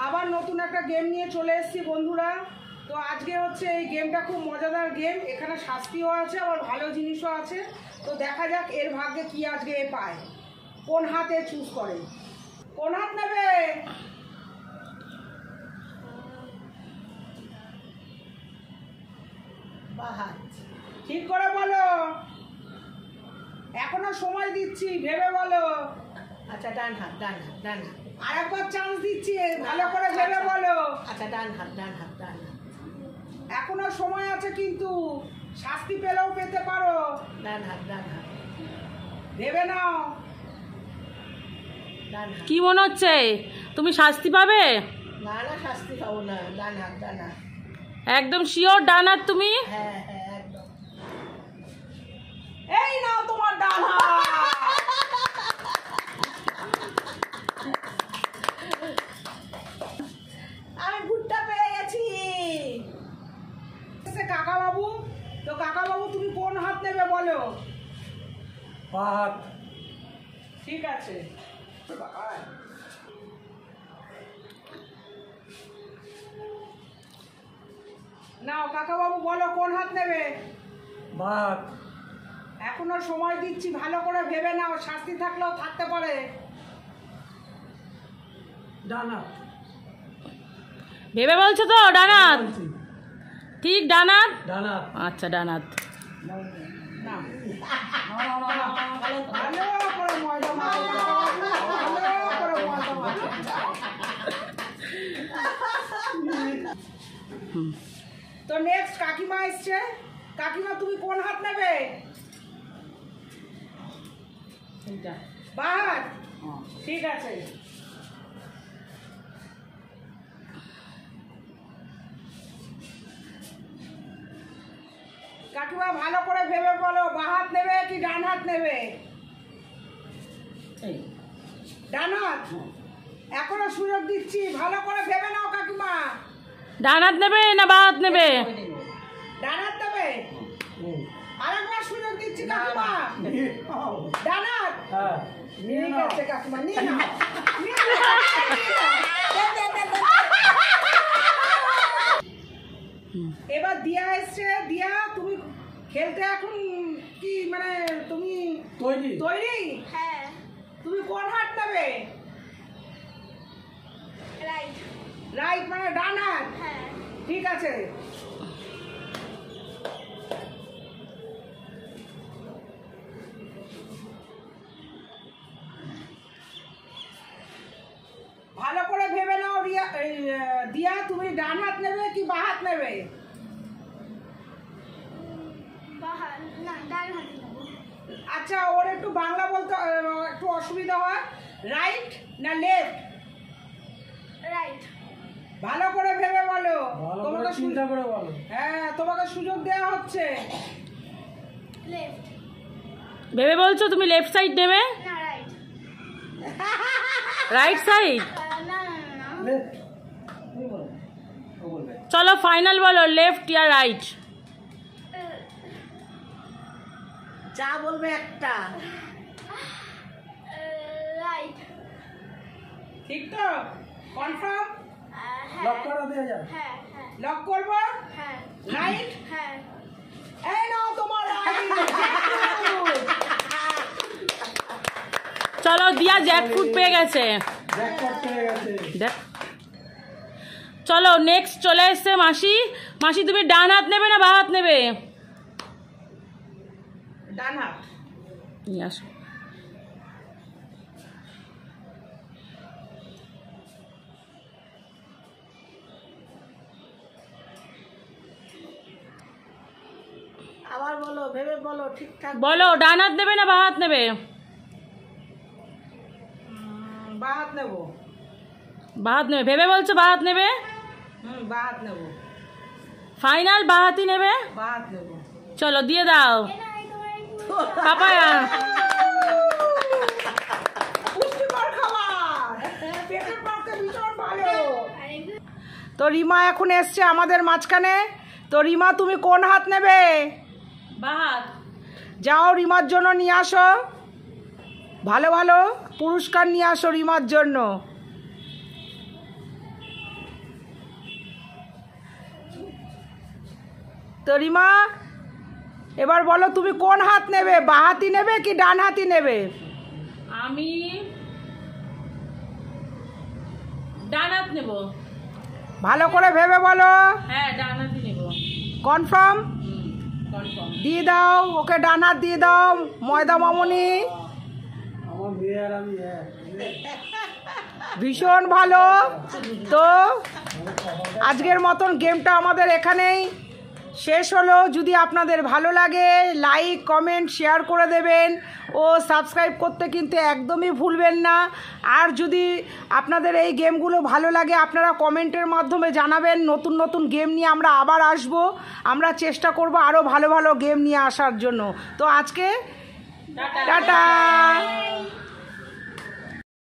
আবার নতুন একটা গেম নিয়ে চলে এসেছি বন্ধুরা। তো আজকে হচ্ছে এই গেমটা খুব মজাদার গেম। এখানে শাস্তিও আছে আবার ভালো জিনিসও আছে। তো দেখা যাক এর ভাগ্যে কি আজকে এ পায়, কোন হাতে চুজ করে। কোন হাত নেবে? বাঁ হাত। ঠিক করে বলো, এখনো সময় দিচ্ছি, ভেবে বলো। আচ্ছা, ডান হাত, ডান হাত, ডান হাত। আরেকবার চান্স দিচ্ছি, ভালো করে ভেবে বলো। আচ্ছা, ডান হাত, ডান হাত, ডান হাত। এখনো সময় আছে, কিন্তু শাস্তি পেলেও পেতে পারো। ডান হাত, ডান হাত, ভেবে নাও। ডান হাত। কি মনে হচ্ছে তুমি শাস্তি পাবে? না না, শাস্তি পাবো না। ডান হাত, ডান হাত। একদম শিওর ডান হাত তুমি? হ্যাঁ হ্যাঁ, একদম। এই নাও তোমার ডান হাত। আমি ভুট্টা পেয়ে গেছি। কাকা বাবু, তো কাকা বাবু তুমি কোন হাত নেবে বলো। হাত। ঠিক আছে, নাও কাকা বাবু বলো কোন হাত নেবে। হাত। এখনো সময় দিচ্ছি, ভালো করে ভেবে নাও, শাস্তি থাকলেও থাকতে পারে। ডান হাত। ভেবে বলছো তো ডান হাত? ঠিক ডান হাত? ডান হাত। আচ্ছা ডান হাত। নাও। ভালো করে ময়দা মাখো, ভালো করে ময়দা মাখো। তো নেক্সট কাকিমা এসছে। কাকিমা তুমি কোন হাত নেবে? বাঁ হাত। ঠিক আছে, কাকিমা ভালো করে ভেবে বলো, বাঁ হাত নেবে কি ডান হাত নেবে? ডান হাত। এখনো সুযোগ দিচ্ছি, ভালো করে ভেবে নাও কাকিমা। ডান হাত নেবে না বাঁ হাত নেবে? ডান হাত নেবে। আরেকবার সুযোগ দিচ্ছি কাকিমা। ডান হাত। হ্যাঁ। ঠিক আছে কাকিমা, নিয়ে নাও। এবার দিয়া এসছে। দিয়া তুমি খেলতে এখন কি মানে তুমি তৈরি। তৈরি? হ্যাঁ, তুমি কোন হাত নেবে? রাইট। রাইট মানে ডান হাত। হ্যাঁ, ঠিক আছে, ভালো করে ভেবে নাও। দিয়া তুমি ডান হাত নেবে কি বাঁ হাত নেবে? বাহার না, ডান হাতে নেবো। আচ্ছা, ওর একটু বাংলা বলতে একটু অসুবিধা হয়। রাইট না লেফট? রাইট। ভালো করে ভেবে বলো। ভালো করে তোমাকে চিন্তা করে বলো। হ্যাঁ, তোমাকে সুযোগ দেওয়া হচ্ছে। লেফট। ভেবে বলছো তুমি লেফট সাইড নেবে? না, রাইট। Right side? না না না, লেফট। তুমি বলো। ও বলবে। চলো ফাইনাল বলো, লেফট ইয়া রাইট? যা বলবে একটা। রাইট। ঠিক তো? কনফার্ম? লক করা দেওয়া যায়। হ্যাঁ হ্যাঁ লক করবো? হ্যাঁ রাইট। হ্যাঁ। এই নাও তোমার রাইট। চলো দিয়া জ্যাকফ্রুট পেয়ে গেছে। জ্যাকপট পেয়ে গেছে। দেখ, চলো নেক্সট চলে এসছে মাসি। মাসি তুমি ডান হাত নেবে না বাঁ হাত নেবে? ডান হাত। নিয়ে আসো। আবার বলো, ভেবে বলো, ঠিকঠাক বলো ডান হাত নেবে না বাঁ হাত নেবে? বাঁ হাত নেবো। বাঁ হাত নেবে। ভেবে বলছো বাঁ হাত নেবে? বাঁ হাত নেবো। ফাইনাল বাঁ হাতই নেবে? বাঁ হাত নেবো। চলো দিয়ে দাও পাপায়া। পুষ্টিকর খাবার, পেটের পক্ষে ভীষণ ভালো। তো রিমা এখন এসছে আমাদের মাঝখানে। তো রিমা তুমি কোন হাত নেবে? বাঁ হাত। যাও রিমার জন্য নিয়ে আসো। ভালো ভালো পুরস্কার নিয়ে আসো রিমার জন্য। তো রিমা এবার বলো তুমি কোন হাত নেবে, বাঁ হাতি নেবে কি ডান হাতি নেবে? আমি ডান হাত নেব। ভালো করে ভেবে বলো। হ্যাঁ ডান হাতই নেব। কনফার্ম? কনফার্ম। দিয়ে দাও ওকে, ডান হাত দিয়ে দাও ময়দা মামনি। আমার মেয়ে আর আমি ভীষণ ভালো। তো আজকের মতন গেমটা আমাদের এখানেই শেষ হলো। যদি আপনাদের ভালো লাগে লাইক কমেন্ট শেয়ার করে দেবেন ও সাবস্ক্রাইব করতে কিন্তু একদমই ভুলবেন না। আর যদি আপনাদের এই গেমগুলো ভালো লাগে আপনারা কমেন্টের মাধ্যমে জানাবেন। নতুন নতুন গেম নিয়ে আমরা আবার আসব, আমরা চেষ্টা করব আরও ভালো ভালো গেম নিয়ে আসার জন্য। তো আজকে টাটা।